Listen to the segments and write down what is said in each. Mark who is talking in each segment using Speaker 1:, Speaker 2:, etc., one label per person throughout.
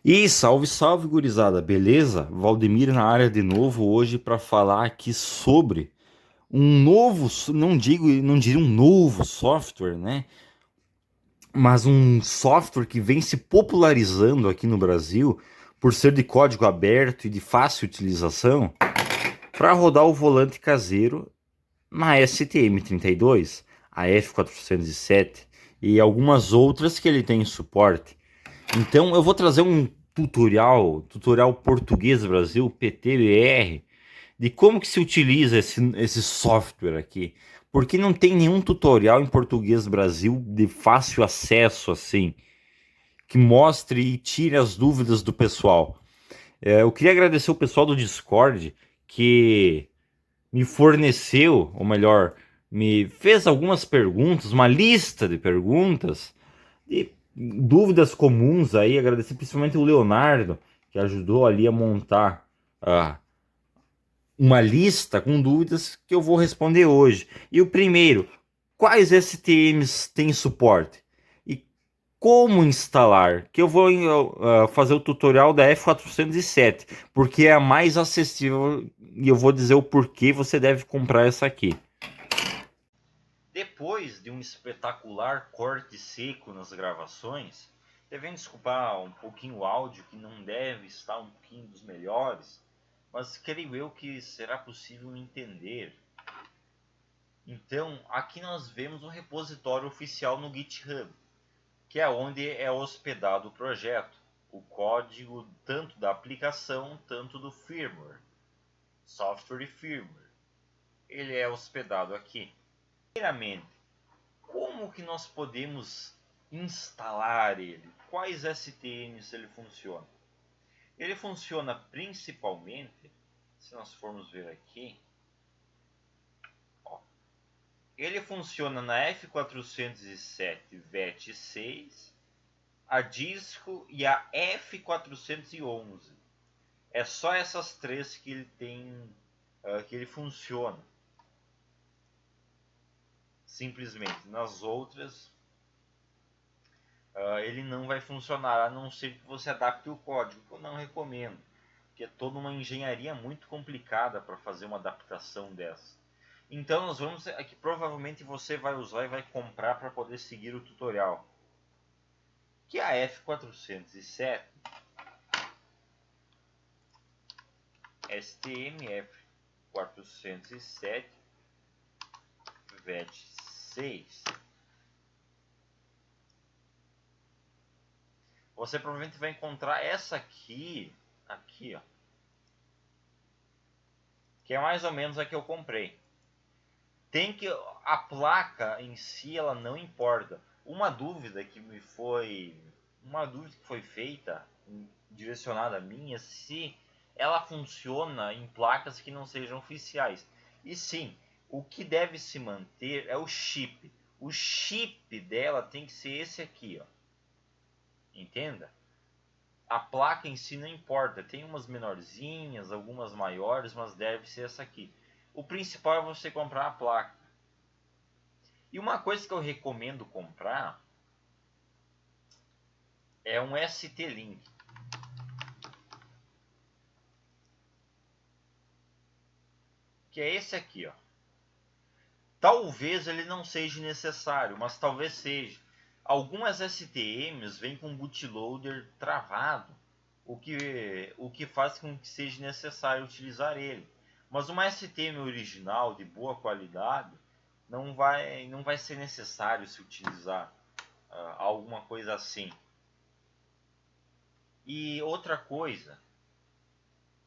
Speaker 1: E salve, salve, gurizada, beleza? Valdemir na área de novo hoje para falar aqui sobre um novo, não diria um novo software, né? Mas um software que vem se popularizando aqui no Brasil por ser de código aberto e de fácil utilização para rodar o volante caseiro na STM32, a F407 e algumas outras que ele tem suporte. Então eu vou trazer um tutorial português Brasil, PTBR, de como que se utiliza esse software aqui. Porque não tem nenhum tutorial em português Brasil de fácil acesso assim, que mostre e tire as dúvidas do pessoal. Eu queria agradecer o pessoal do Discord que me forneceu, ou melhor, me fez algumas perguntas, uma lista de perguntas e dúvidas comuns aí. Agradecer principalmente o Leonardo, que ajudou ali a montar uma lista com dúvidas que eu vou responder hoje. E o primeiro, quais STMs têm suporte? E como instalar? Que eu vou fazer o tutorial da F407, porque é a mais acessível e eu vou dizer o porquê você deve comprar essa aqui. Depois de um espetacular corte seco nas gravações, devem desculpar um pouquinho o áudio que não deve estar um pouquinho dos melhores, mas creio eu que será possível entender. Então, aqui nós vemos o repositório oficial no GitHub, que é onde é hospedado o projeto, o código tanto da aplicação, tanto do firmware, software e firmware. Ele é hospedado aqui. Primeiramente, como que nós podemos instalar ele? Quais STMs ele funciona? Ele funciona principalmente, se nós formos ver aqui, ó, ele funciona na F407 VET6, a Disco e a F411. É só essas três que ele tem, que ele funciona. Simplesmente. Nas outras, ele não vai funcionar, a não ser que você adapte o código, que eu não recomendo, que é toda uma engenharia muito complicada para fazer uma adaptação dessa. Então nós vamos aqui, provavelmente você vai usar e vai comprar para poder seguir o tutorial, que é a F407 STM F407 VET6. Você provavelmente vai encontrar essa aqui, ó, que é mais ou menos a que eu comprei. Tem que a placa em si ela não importa. Uma dúvida que foi feita, direcionada a mim, é se ela funciona em placas que não sejam oficiais. E sim, o que deve se manter é o chip. O chip dela tem que ser esse aqui, ó. Entenda? A placa em si não importa, tem umas menorzinhas, algumas maiores, mas deve ser essa aqui. O principal é você comprar a placa. E uma coisa que eu recomendo comprar é um ST-Link, que é esse aqui, ó. Talvez ele não seja necessário, mas talvez seja. Algumas STMs vêm com bootloader travado, o que faz com que seja necessário utilizar ele. Mas uma STM original de boa qualidade não vai ser necessário se utilizar alguma coisa assim. E outra coisa,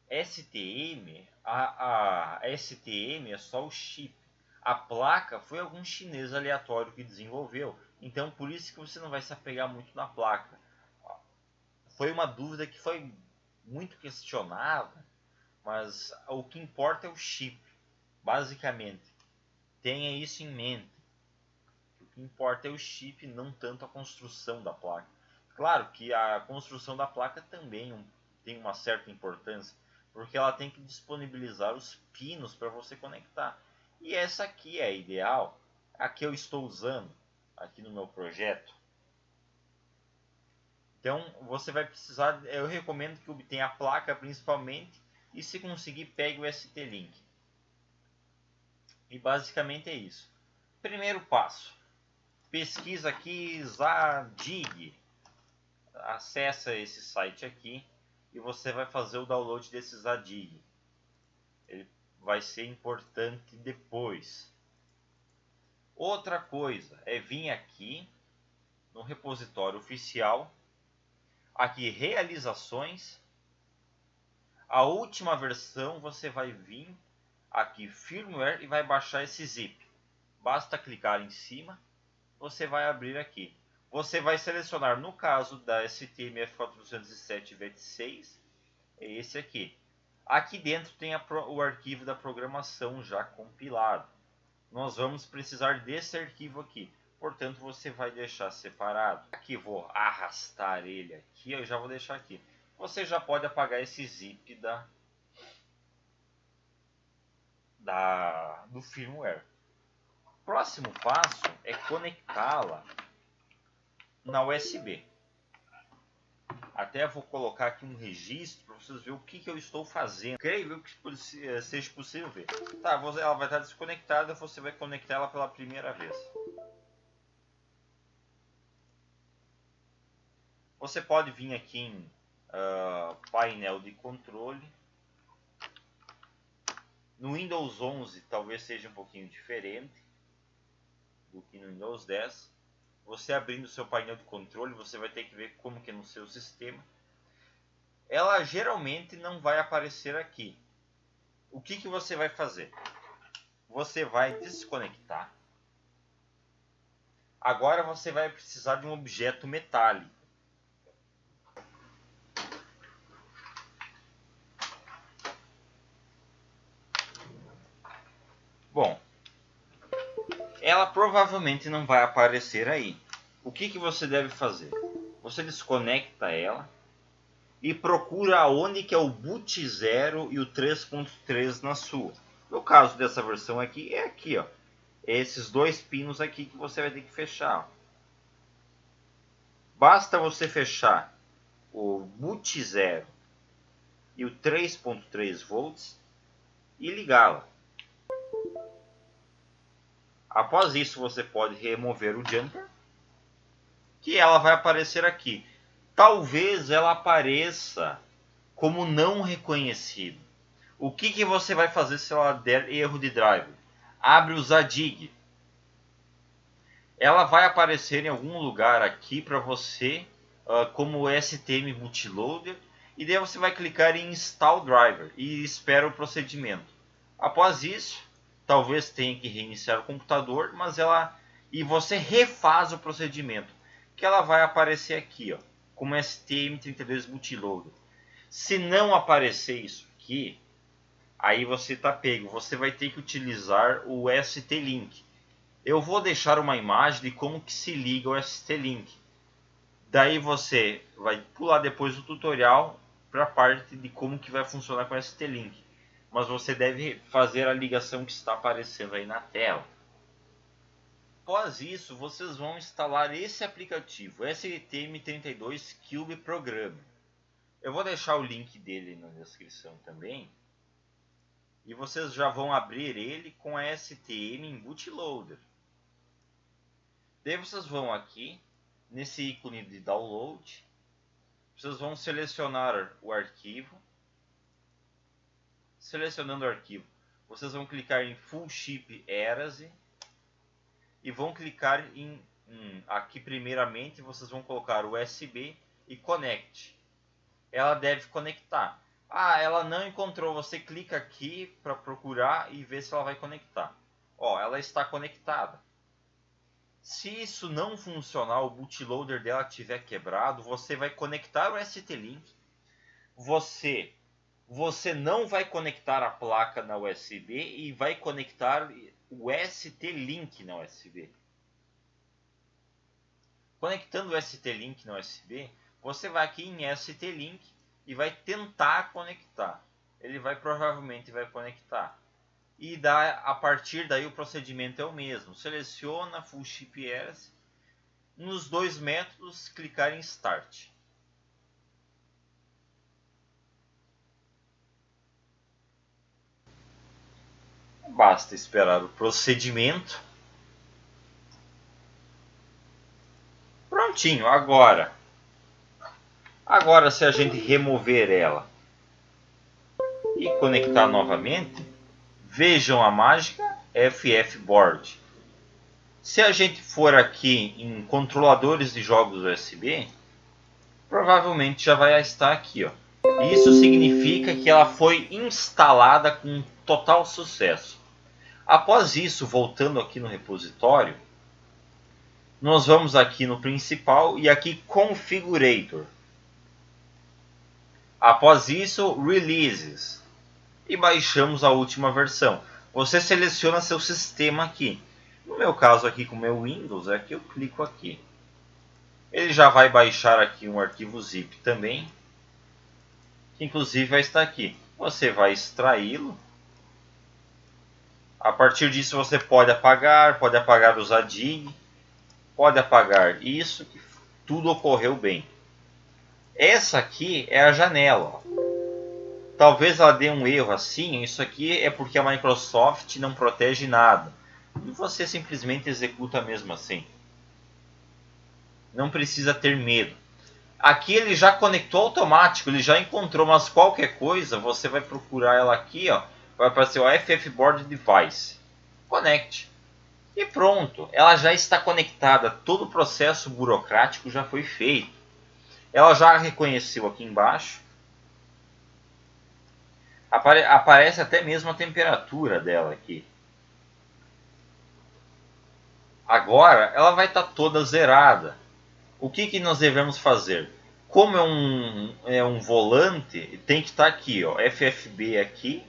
Speaker 1: STM, a STM é só o chip. A placa foi algum chinês aleatório que desenvolveu. Então por isso que você não vai se apegar muito na placa. Foi uma dúvida que foi muito questionada, mas o que importa é o chip. Basicamente, tenha isso em mente. O que importa é o chip, não tanto a construção da placa. Claro que a construção da placa também tem uma certa importância, porque ela tem que disponibilizar os pinos para você conectar. E essa aqui é a ideal, a que eu estou usando aqui no meu projeto. Então você vai precisar, eu recomendo que obtenha a placa principalmente, e se conseguir pegue o ST-Link. E basicamente é isso. Primeiro passo, pesquisa aqui Zadig, acessa esse site aqui e você vai fazer o download desse Zadig. Ele vai ser importante depois. Outra coisa é vir aqui no repositório oficial, aqui realizações, a última versão você vai vir aqui firmware e vai baixar esse zip. Basta clicar em cima, você vai abrir aqui. Você vai selecionar, no caso da STMF407 VET6, é esse aqui. Aqui dentro tem o arquivo da programação já compilado. Nós vamos precisar desse arquivo aqui, portanto você vai deixar separado. Aqui vou arrastar ele aqui, eu já vou deixar aqui. Você já pode apagar esse zip do firmware. Próximo passo é conectá-la na USB. Até vou colocar aqui um registro para vocês verem o que eu estou fazendo. Creio que seja possível ver. Tá, ela vai estar desconectada, você vai conectar ela pela primeira vez. Você pode vir aqui em painel de controle. No Windows 11 talvez seja um pouquinho diferente do que no Windows 10. Você abrindo o seu painel de controle, você vai ter que ver como que é no seu sistema. Ela geralmente não vai aparecer aqui. O que você vai fazer? Você vai desconectar. Agora você vai precisar de um objeto metálico. Bom, ela provavelmente não vai aparecer aí. O que você deve fazer? Você desconecta ela e procura onde que é o boot 0 e o 3.3 na sua. No caso dessa versão aqui, é aqui, ó. Esses dois pinos aqui que você vai ter que fechar. Ó. Basta você fechar o boot 0 e o 3.3 volts e ligá-la. Após isso, você pode remover o jumper, que ela vai aparecer aqui. Talvez ela apareça como não reconhecido. O que você vai fazer se ela der erro de driver? Abre o Zadig. Ela vai aparecer em algum lugar aqui para você como STM Bootloader, e daí você vai clicar em Install Driver e espera o procedimento. Após isso, talvez tenha que reiniciar o computador, e você refaz o procedimento, que ela vai aparecer aqui, ó, como STM32 Bootloader. Se não aparecer isso aqui, aí você está pego. Você vai ter que utilizar o ST-Link. Eu vou deixar uma imagem de como que se liga o ST-Link. Daí você vai pular depois do tutorial para a parte de como que vai funcionar com o ST-Link. Mas você deve fazer a ligação que está aparecendo aí na tela. Após isso, vocês vão instalar esse aplicativo, STM32 Cube Programmer. Eu vou deixar o link dele na descrição também. E vocês já vão abrir ele com a STM em Bootloader. Daí vocês vão aqui, nesse ícone de download. Vocês vão selecionar o arquivo. Selecionando o arquivo, vocês vão clicar em Full Chip Erase. E vão clicar aqui primeiramente, vocês vão colocar o USB e Connect. Ela deve conectar. Ela não encontrou, você clica aqui para procurar e ver se ela vai conectar. Ó, ela está conectada. Se isso não funcionar, o bootloader dela estiver quebrado, você vai conectar o ST-Link. Você não vai conectar a placa na USB e vai conectar o ST-Link na USB. Conectando o ST-Link na USB, você vai aqui em ST-Link e vai tentar conectar. Ele provavelmente vai conectar. E a partir daí o procedimento é o mesmo. Seleciona Full Chip Erase. Nos dois métodos, clicar em Start. basta esperar o procedimento. Prontinho, agora se a gente remover ela e conectar novamente, vejam a mágica FF Board. Se a gente for aqui em controladores de jogos USB, provavelmente já vai estar aqui, ó. Isso significa que ela foi instalada com total sucesso. Após isso, voltando aqui no repositório, nós vamos aqui no principal e aqui Configurator. Após isso, Releases. E baixamos a última versão. Você seleciona seu sistema aqui. No meu caso aqui com o meu Windows, é que eu clico aqui. Ele já vai baixar aqui um arquivo zip também, que inclusive vai estar aqui. Você vai extraí-lo. A partir disso você pode apagar os ADIG, pode apagar isso, que tudo ocorreu bem. Essa aqui é a janela. Talvez ela dê um erro assim, isso aqui é porque a Microsoft não protege nada. E você simplesmente executa mesmo assim. Não precisa ter medo. Aqui ele já conectou automático, ele já encontrou, mas qualquer coisa, você vai procurar ela aqui, ó, vai aparecer o FF Board Device. Conecte. E pronto, ela já está conectada, todo o processo burocrático já foi feito. Ela já reconheceu aqui embaixo. Aparece até mesmo a temperatura dela aqui. Agora ela vai estar toda zerada. O que nós devemos fazer? Como é um volante, tem que estar aqui, ó, FFB aqui.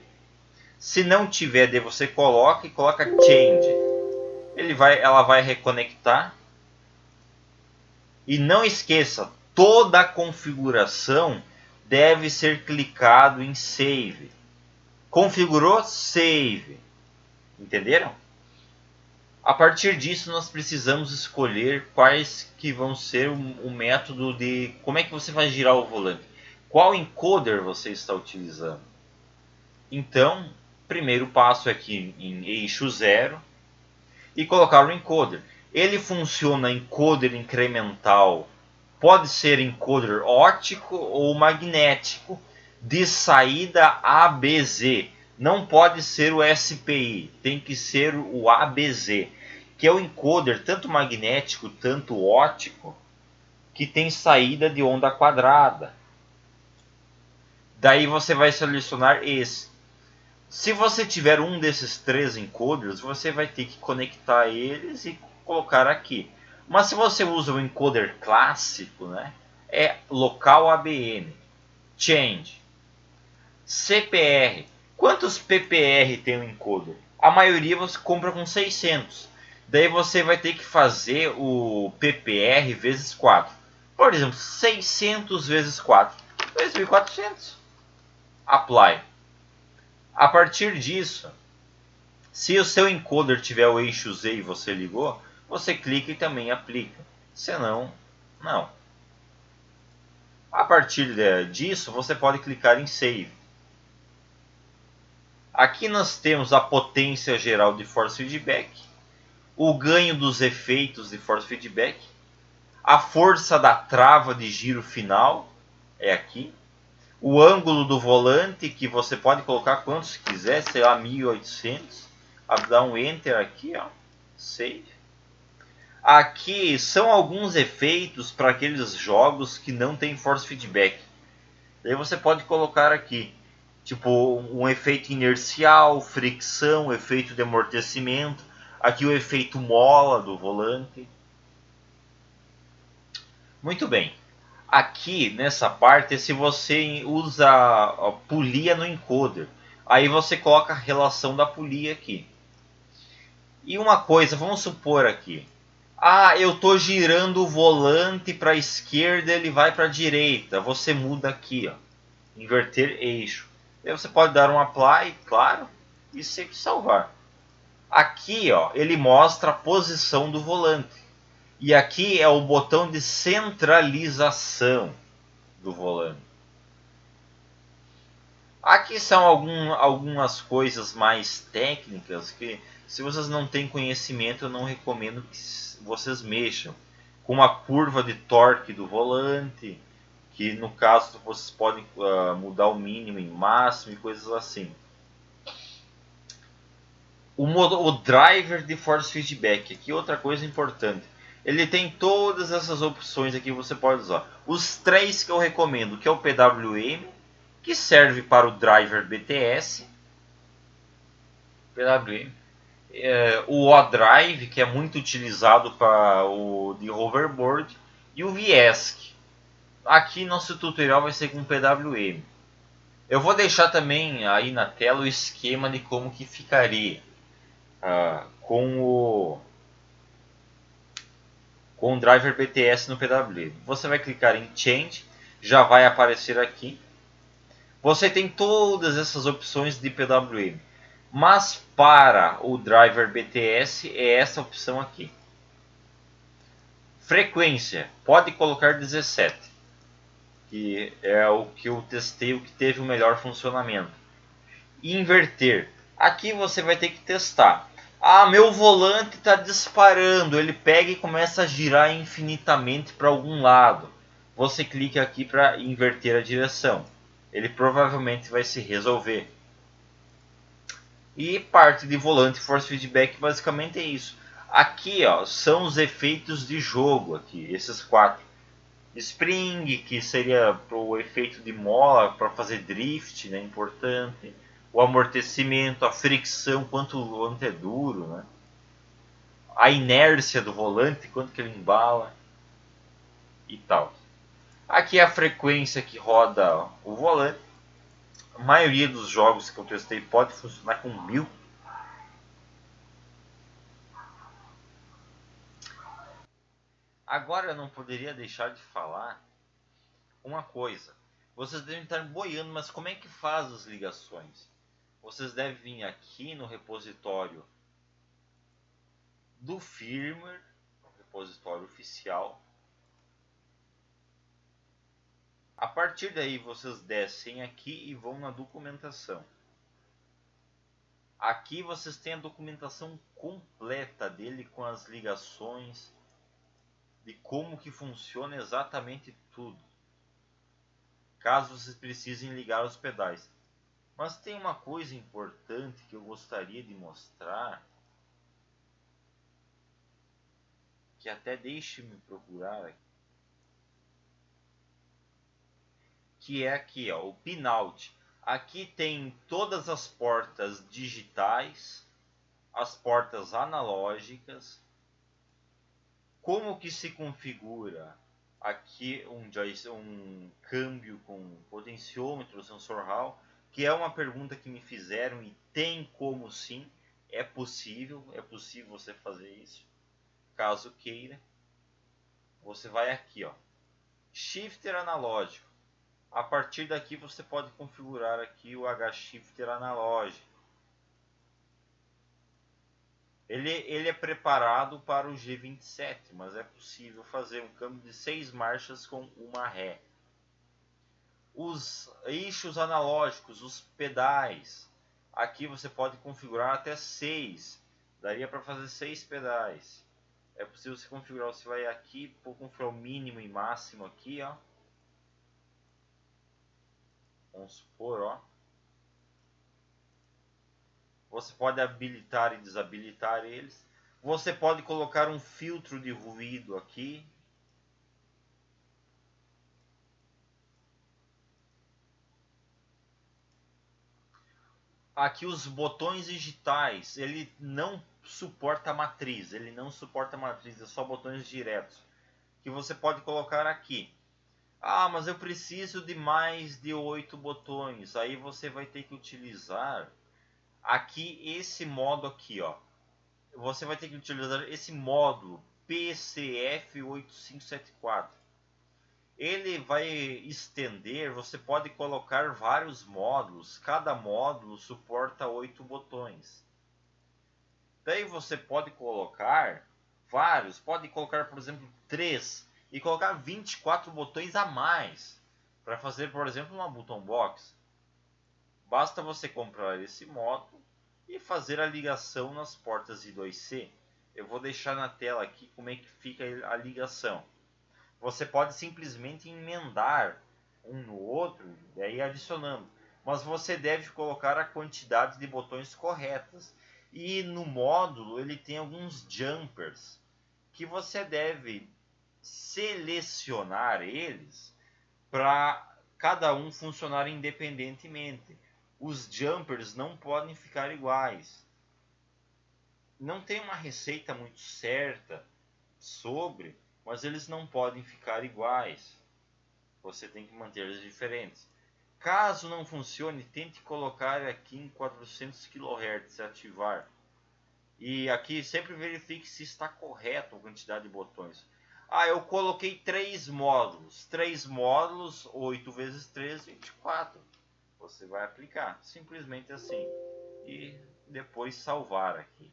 Speaker 1: Se não tiver, daí você coloca Change. Ela vai reconectar. E não esqueça, toda a configuração deve ser clicado em Save. Configurou? Save. Entenderam? A partir disso, nós precisamos escolher quais que vão ser o método de... Como é que você vai girar o volante? Qual encoder você está utilizando? Então, primeiro passo é aqui em eixo 0 e colocar o encoder. Ele funciona encoder incremental, pode ser encoder óptico ou magnético de saída ABZ. Não pode ser o SPI, tem que ser o ABZ, que é o encoder tanto magnético, tanto óptico, que tem saída de onda quadrada. Daí você vai selecionar esse. Se você tiver um desses 3 encoders, você vai ter que conectar eles e colocar aqui. Mas se você usa o encoder clássico, né, é local ABN, change, CPR. Quantos PPR tem o encoder? A maioria você compra com 600. Daí você vai ter que fazer o PPR vezes 4. Por exemplo, 600 vezes 4, 2.400. Apply. A partir disso, se o seu encoder tiver o eixo Z e você ligou, você clica e também aplica. Senão, não. A partir disso, você pode clicar em Save. Aqui nós temos a potência geral de force feedback, o ganho dos efeitos de force feedback, a força da trava de giro final, é aqui, o ângulo do volante, que você pode colocar quantos quiser, sei lá, 1800, dá um Enter aqui, ó, Save. Aqui são alguns efeitos para aqueles jogos que não tem force feedback. Daí você pode colocar aqui, tipo um efeito inercial, fricção, efeito de amortecimento. Aqui o efeito mola do volante. Muito bem. Aqui nessa parte é se você usa a polia no encoder. Aí você coloca a relação da polia aqui. E uma coisa, vamos supor aqui. Ah, eu estou girando o volante para a esquerda, ele vai para a direita. Você muda aqui, ó, inverter eixo. Aí você pode dar um apply, claro, e sempre salvar. Aqui, ó, ele mostra a posição do volante. E aqui é o botão de centralização do volante. Aqui são algumas coisas mais técnicas que, se vocês não têm conhecimento, eu não recomendo que vocês mexam. Com a curva de torque do volante, que no caso vocês podem mudar o mínimo em máximo e coisas assim. O driver de force feedback, aqui outra coisa importante. Ele tem todas essas opções aqui que você pode usar. Os três que eu recomendo, que é o PWM, que serve para o driver BTS, PWM, o O-Drive, que é muito utilizado para o de hoverboard, e o VIESC. Aqui nosso tutorial vai ser com PWM. Eu vou deixar também aí na tela o esquema de como que ficaria com o driver BTS no PWM. Você vai clicar em Change, já vai aparecer aqui. Você tem todas essas opções de PWM, mas para o driver BTS é essa opção aqui. Frequência, pode colocar 17, que é o que eu testei, o que teve o melhor funcionamento. Inverter, aqui você vai ter que testar. Ah, meu volante está disparando, ele pega e começa a girar infinitamente para algum lado. Você clica aqui para inverter a direção. Ele provavelmente vai se resolver. E parte de volante force feedback basicamente é isso. Aqui ó, são os efeitos de jogo, aqui, esses quatro. Spring, que seria para o efeito de mola, para fazer drift, né, importante. O amortecimento, a fricção, quanto o volante é duro, né? A inércia do volante, quanto que ele embala e tal. Aqui é a frequência que roda o volante. A maioria dos jogos que eu testei pode funcionar com 1000. Agora eu não poderia deixar de falar uma coisa. Vocês devem estar boiando, mas como é que faz as ligações? Vocês devem vir aqui no repositório do firmware, repositório oficial. A partir daí vocês descem aqui e vão na documentação. Aqui vocês têm a documentação completa dele com as ligações, de como que funciona exatamente tudo. Caso vocês precisem ligar os pedais. Mas tem uma coisa importante que eu gostaria de mostrar, que até deixe-me procurar aqui, que é aqui, ó, o pinout. Aqui tem todas as portas digitais, as portas analógicas, como que se configura aqui um câmbio com potenciômetro, sensor Hall, que é uma pergunta que me fizeram e tem como sim, é possível você fazer isso, caso queira. Você vai aqui, ó, shifter analógico. A partir daqui você pode configurar aqui o H-shifter analógico. Ele é preparado para o G27, mas é possível fazer um câmbio de 6 marchas com uma ré. Os eixos analógicos, os pedais, aqui você pode configurar até 6. Daria para fazer 6 pedais. É possível você configurar, você vai aqui, vou configurar o mínimo e máximo aqui, ó. Vamos supor, ó. Você pode habilitar e desabilitar eles. Você pode colocar um filtro de ruído aqui. Aqui os botões digitais, ele não suporta matriz, é só botões diretos, que você pode colocar aqui. Ah, mas eu preciso de mais de 8 botões, aí você vai ter que utilizar aqui esse modo aqui, ó. Você vai ter que utilizar esse módulo PCF8574. Ele vai estender, você pode colocar vários módulos, cada módulo suporta 8 botões. Daí você pode colocar vários, pode colocar por exemplo 3 e colocar 24 botões a mais para fazer por exemplo uma button box. Basta você comprar esse módulo e fazer a ligação nas portas I2C. Eu vou deixar na tela aqui como é que fica a ligação. Você pode simplesmente emendar um no outro e aí adicionando, mas você deve colocar a quantidade de botões corretas. E no módulo ele tem alguns jumpers que você deve selecionar eles para cada um funcionar independentemente. Os jumpers não podem ficar iguais. Não tem uma receita muito certa sobre, mas eles não podem ficar iguais. Você tem que manter eles diferentes. Caso não funcione, tente colocar aqui em 400 kHz, ativar. E aqui sempre verifique se está correto a quantidade de botões. Ah, eu coloquei 3 módulos. 3 módulos, 8 vezes 3, 24. Você vai aplicar, simplesmente assim. E depois salvar aqui.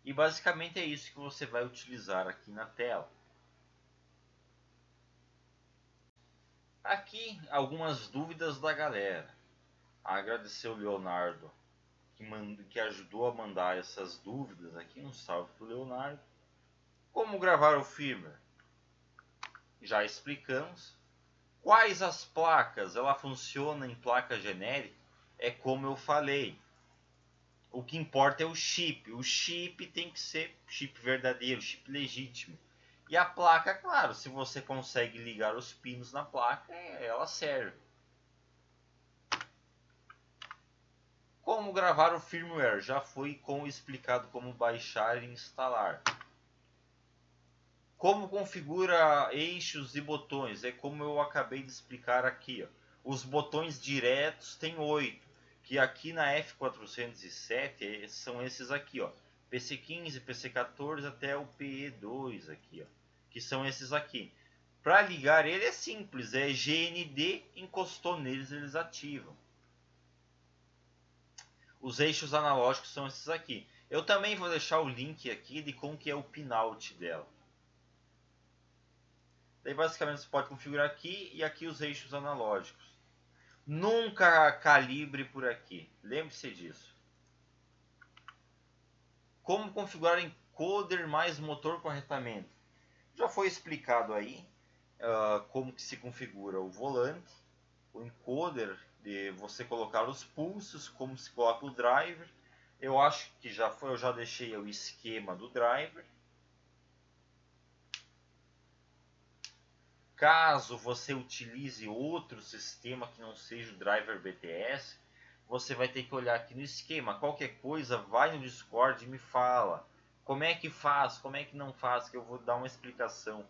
Speaker 1: E basicamente é isso que você vai utilizar aqui na tela. Aqui algumas dúvidas da galera. Agradecer o Leonardo que ajudou a mandar essas dúvidas aqui. Um salve para o Leonardo. Como gravar o firmware? Já explicamos. Quais as placas? Ela funciona em placa genérica? É como eu falei. O que importa é o chip. O chip tem que ser chip verdadeiro, chip legítimo. E a placa, claro, se você consegue ligar os pinos na placa, ela serve. Como gravar o firmware? Já foi explicado como baixar e instalar. Como configura eixos e botões? É como eu acabei de explicar aqui. Ó. Os botões diretos tem 8, que aqui na F407 são esses aqui, ó. PC15, PC14 até o PE2 aqui, ó, que são esses aqui. Para ligar ele é simples, é GND, encostou neles, eles ativam. Os eixos analógicos são esses aqui. Eu também vou deixar o link aqui de como que é o pinout dela. Daí basicamente você pode configurar aqui e aqui os eixos analógicos. Nunca calibre por aqui, lembre-se disso. Como configurar encoder mais motor corretamente? Já foi explicado aí como que se configura o volante, o encoder, de você colocar os pulsos, como se coloca o driver. Eu acho que já foi, eu já deixei o esquema do driver. Caso você utilize outro sistema que não seja o driver BTS, você vai ter que olhar aqui no esquema. Qualquer coisa, vai no Discord e me fala. Como é que faz, como é que não faz, que eu vou dar uma explicação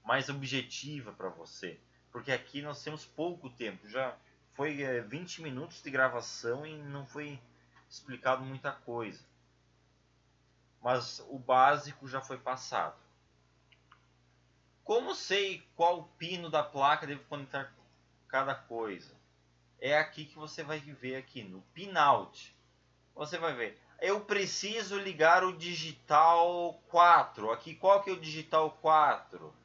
Speaker 1: mais objetiva para você. Porque aqui nós temos pouco tempo. Já foi 20 minutos de gravação e não foi explicado muita coisa. Mas o básico já foi passado. Como sei qual pino da placa devo conectar cada coisa? É aqui que você vai ver aqui no pinout. Você vai ver. Eu preciso ligar o digital 4. Aqui qual que é o digital 4?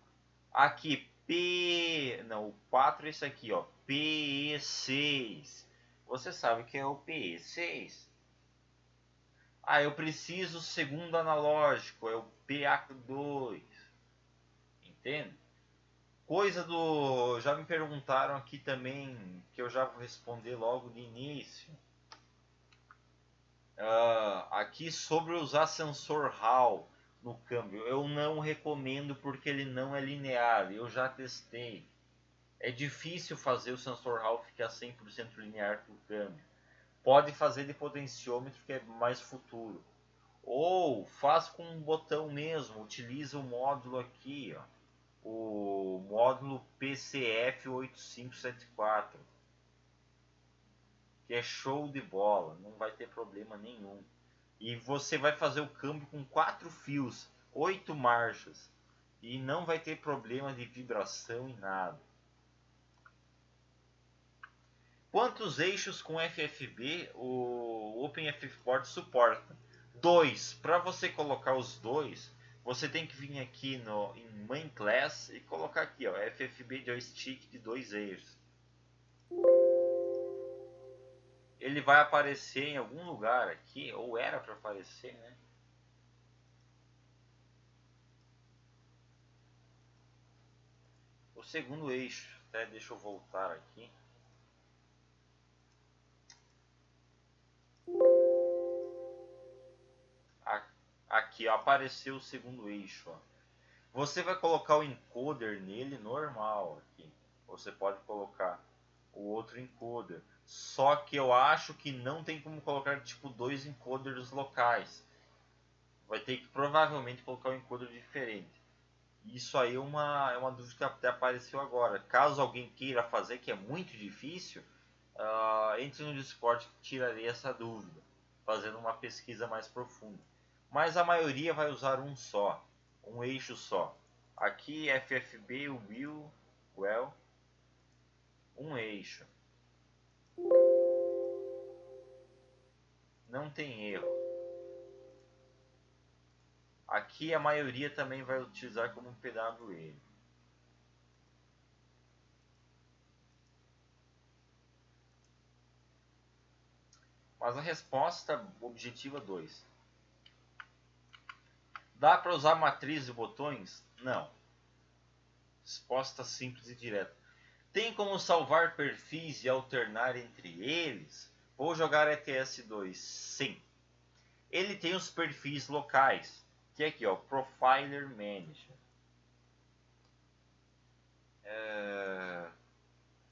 Speaker 1: Aqui P, não, o 4 é esse aqui, ó, PE6. Você sabe que é o PE6. Ah, eu preciso segundo analógico, é o PA2. Entende? Coisa do. Já me perguntaram aqui também, que eu já vou responder logo de início. Aqui sobre usar sensor Hall no câmbio. Eu não recomendo porque ele não é linear. Eu já testei. É difícil fazer o sensor Hall ficar 100% linear com o câmbio. Pode fazer de potenciômetro que é mais futuro. Ou faz com um botão mesmo. Utiliza o módulo aqui, ó. O módulo PCF8574, que é show de bola, não vai ter problema nenhum. E você vai fazer o câmbio com 4 fios, 8 marchas, e não vai ter problema de vibração e nada. Quantos eixos com FFB o OpenFFboard suporta? 2. Para você colocar os dois, você tem que vir aqui em Main Class e colocar aqui, ó, FFB joystick de 2 eixos. Ele vai aparecer em algum lugar aqui, ou era para aparecer, né? O segundo eixo, até deixa eu voltar aqui. Aqui ó, apareceu o segundo eixo. Ó. Você vai colocar o encoder nele normal aqui. Você pode colocar o outro encoder. Só que eu acho que não tem como colocar tipo dois encoders locais. Vai ter que provavelmente colocar um encoder diferente. Isso aí é uma dúvida que até apareceu agora. Caso alguém queira fazer, que é muito difícil, entre no Discord que tirarei essa dúvida, fazendo uma pesquisa mais profunda. Mas a maioria vai usar um só, um eixo só. Aqui FFB, well, um eixo. Não tem erro. Aqui a maioria também vai utilizar como PWM. Mas a resposta objetiva 2. Dá para usar matriz de botões? Não. Resposta simples e direta. Tem como salvar perfis e alternar entre eles? Vou jogar ETS2. Sim. Ele tem os perfis locais, que é aqui, ó, Profiler Manager.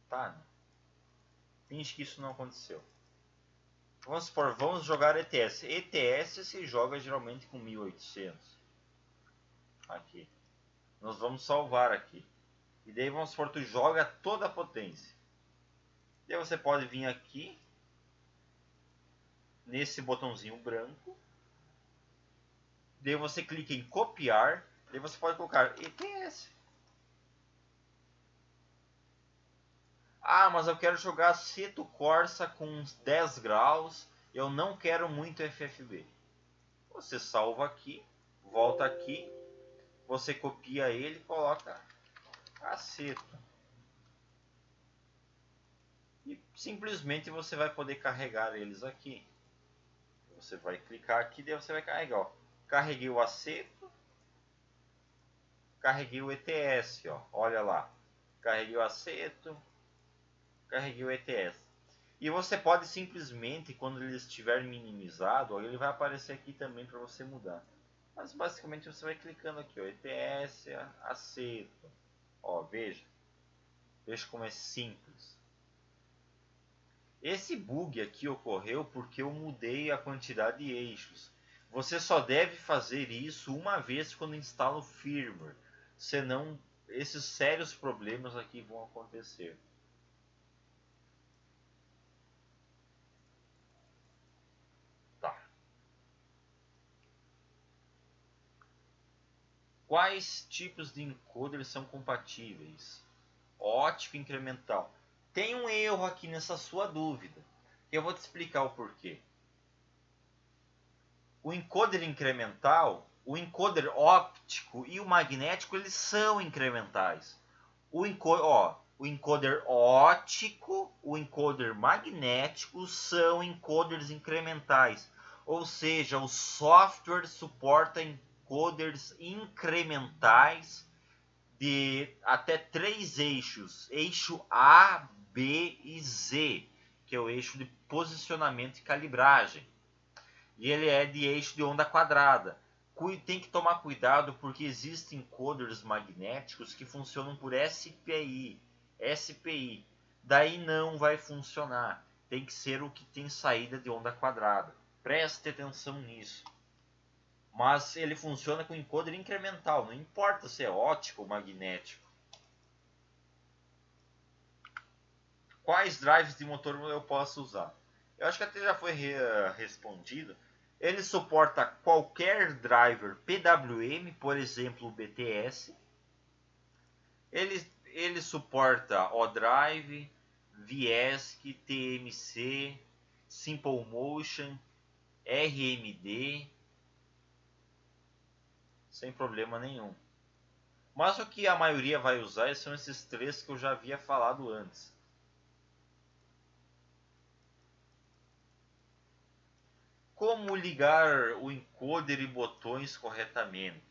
Speaker 1: Tá. Finge que isso não aconteceu. Vamos supor, vamos jogar ETS. ETS se joga geralmente com 1800. Aqui. Nós vamos salvar aqui. E daí vamos supor, tu joga toda a potência. Daí você pode vir aqui, nesse botãozinho branco. Daí você clica em copiar. Daí você pode colocar ETS. Ah, mas eu quero jogar Seto Corsa com uns 10 graus. Eu não quero muito FFB. Você salva aqui, volta aqui, você copia ele e coloca Aceto. E simplesmente você vai poder carregar eles aqui. Você vai clicar aqui e você vai carregar. Ó. Carreguei o Aceto, carreguei o ETS. Ó. Olha lá. Carreguei o Aceto, carreguei o ETS. E você pode simplesmente, quando ele estiver minimizado, ele vai aparecer aqui também para você mudar. Mas basicamente você vai clicando aqui, ó, ETS, aceito. Ó, veja. Veja como é simples. Esse bug aqui ocorreu porque eu mudei a quantidade de eixos. Você só deve fazer isso uma vez quando instala o firmware. Senão, esses sérios problemas aqui vão acontecer. Quais tipos de encoder são compatíveis? Ótico incremental. Tem um erro aqui nessa sua dúvida, que eu vou te explicar o porquê. O encoder incremental, o encoder óptico e o magnético, eles são incrementais. O encoder óptico, o encoder magnético são encoders incrementais. Ou seja, o software suporta encoders incrementais de até 3 eixos, eixo A, B e Z, que é o eixo de posicionamento e calibragem. E ele é de eixo de onda quadrada. Tem que tomar cuidado porque existem encoders magnéticos que funcionam por SPI. SPI. Daí não vai funcionar. Tem que ser o que tem saída de onda quadrada. Preste atenção nisso. Mas ele funciona com encoder incremental, não importa se é óptico ou magnético. Quais drives de motor eu posso usar? Eu acho que até já foi respondido. Ele suporta qualquer driver PWM, por exemplo o BTS. Ele suporta ODrive, VESC, TMC, Simple Motion, RMD, sem problema nenhum. Mas o que a maioria vai usar são esses três que eu já havia falado antes. como ligar o encoder e botões corretamente.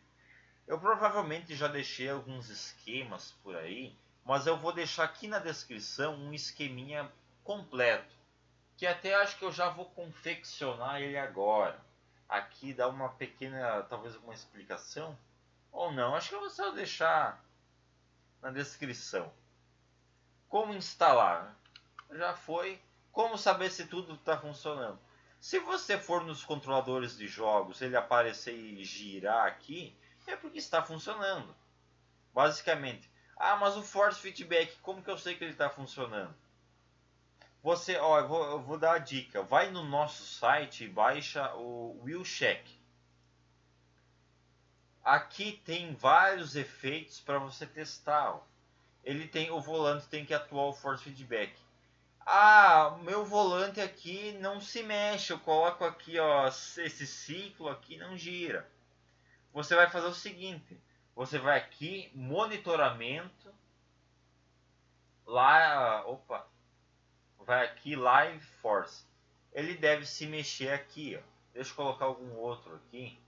Speaker 1: Eu provavelmente já deixei alguns esquemas por aí, mas eu vou deixar aqui na descrição um esqueminha completo, que até acho que eu já vou confeccionar ele agora. Aqui dá uma pequena, talvez uma explicação, ou não, acho que eu vou só deixar na descrição. Como instalar? Já foi. Como saber se tudo está funcionando? Se você for nos controladores de jogos, ele aparecer e girar aqui, é porque está funcionando. Basicamente. Ah, mas o Force Feedback, como que eu sei que ele está funcionando? Você, ó, eu vou dar a dica. Vai no nosso site e baixa o Wheelcheck. Aqui tem vários efeitos para você testar. Ó. Ele tem, o volante tem que atuar o Force Feedback. Ah, meu volante aqui não se mexe. Eu coloco aqui, ó, esse ciclo aqui não gira. Você vai fazer o seguinte: você vai aqui, monitoramento, lá, opa, vai aqui, Live Force. Ele deve se mexer aqui, ó. Deixa eu colocar algum outro aqui.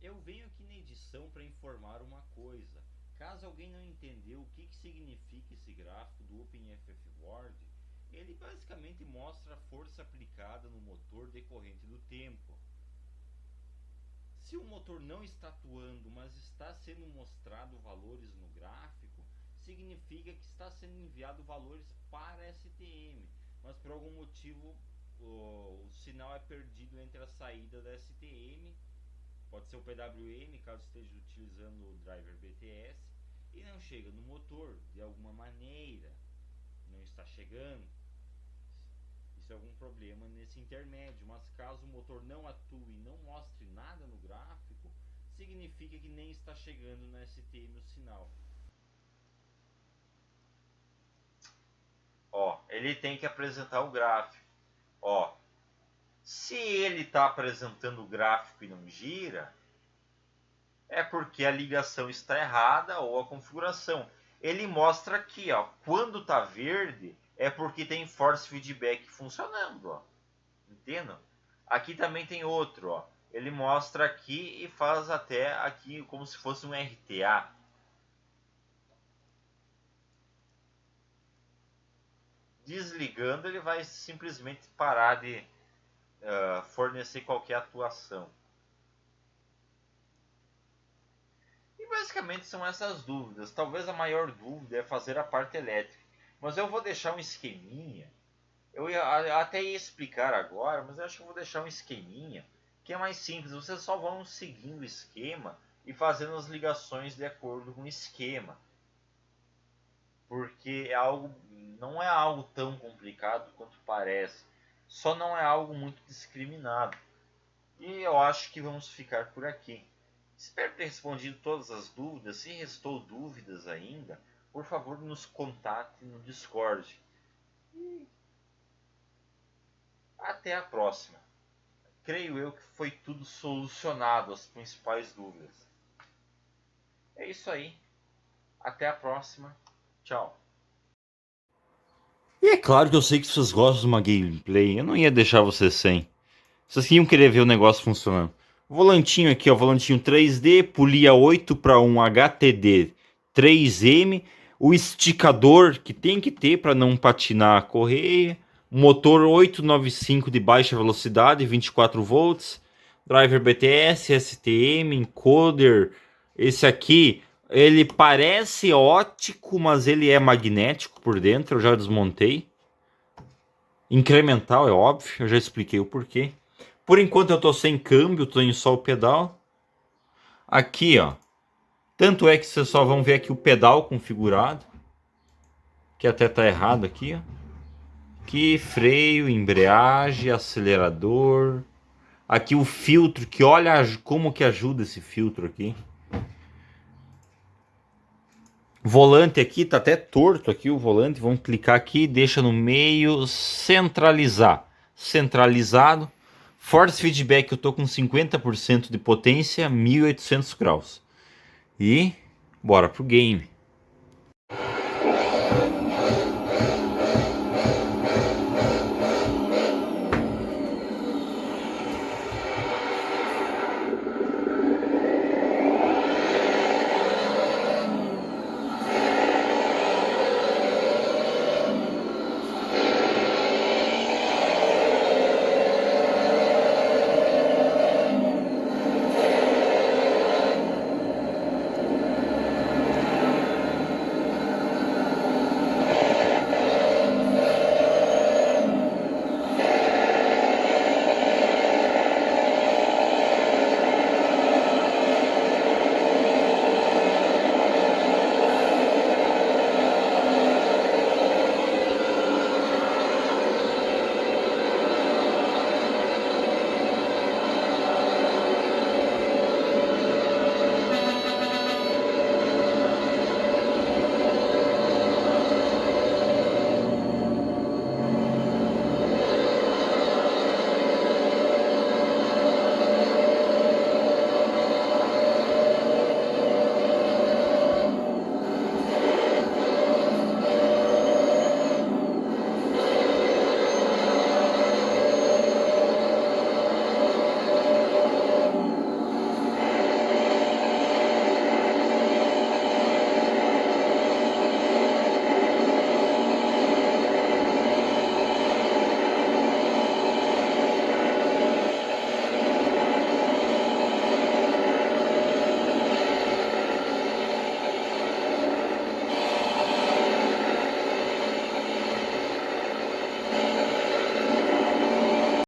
Speaker 1: Eu venho aqui na edição para informar uma coisa. Caso alguém não entendeu o que significa esse gráfico do OpenFF Word, ele basicamente mostra a força aplicada no motor decorrente do tempo. Se o motor não está atuando, mas está sendo mostrado valores no gráfico, significa que está sendo enviado valores para STM, mas por algum motivo o sinal é perdido entre a saída da STM, pode ser o PWM, caso esteja utilizando o driver BTS, e não chega no motor de alguma maneira, não está chegando. Isso é algum problema nesse intermédio, mas caso o motor não atue e não mostre nada no gráfico, significa que nem está chegando na STM o sinal. Ó, ele tem que apresentar o gráfico. Ó, se ele está apresentando o gráfico e não gira, é porque a ligação está errada ou a configuração. Ele mostra aqui, ó, quando está verde é porque tem force feedback funcionando, ó. Entendeu? Aqui também tem outro, ó. Ele mostra aqui e faz até aqui como se fosse um RTA. Desligando, ele vai simplesmente parar de fornecer qualquer atuação. E basicamente são essas dúvidas. Talvez a maior dúvida é fazer a parte elétrica. Mas eu vou deixar um esqueminha. Eu até ia explicar agora, mas eu acho que eu vou deixar um esqueminha que é mais simples. Vocês só vão seguindo o esquema e fazendo as ligações de acordo com o esquema. Porque é algo, não é algo tão complicado quanto parece. Só não é algo muito discriminado. E eu acho que vamos ficar por aqui. Espero ter respondido todas as dúvidas. Se restou dúvidas ainda, por favor nos contate no Discord. E até a próxima. Creio eu que foi tudo solucionado, as principais dúvidas. É isso aí. Até a próxima. Tchau. E é claro que eu sei que vocês gostam de uma gameplay. Eu não ia deixar vocês sem. Vocês iam querer ver o negócio funcionando. Volantinho aqui, ó, volantinho 3D, polia 8 para um HTD 3M, o esticador que tem que ter para não patinar a correia, motor 895 de baixa velocidade, 24 volts, driver BTS, STM, encoder. Esse aqui, ele parece óptico, mas ele é magnético por dentro, eu já desmontei. Incremental, é óbvio, eu já expliquei o porquê. Por enquanto eu tô sem câmbio, tô em só o pedal. Aqui, ó. Tanto é que vocês só vão ver aqui o pedal configurado. Que até tá errado aqui, ó. Aqui, freio, embreagem, acelerador. Aqui o filtro, que olha como que ajuda esse filtro aqui. Volante aqui, tá até torto aqui o volante. Vamos clicar aqui, deixa no meio, centralizar. Centralizado. Force Feedback eu tô com 50% de potência, 1800 graus. E bora pro game.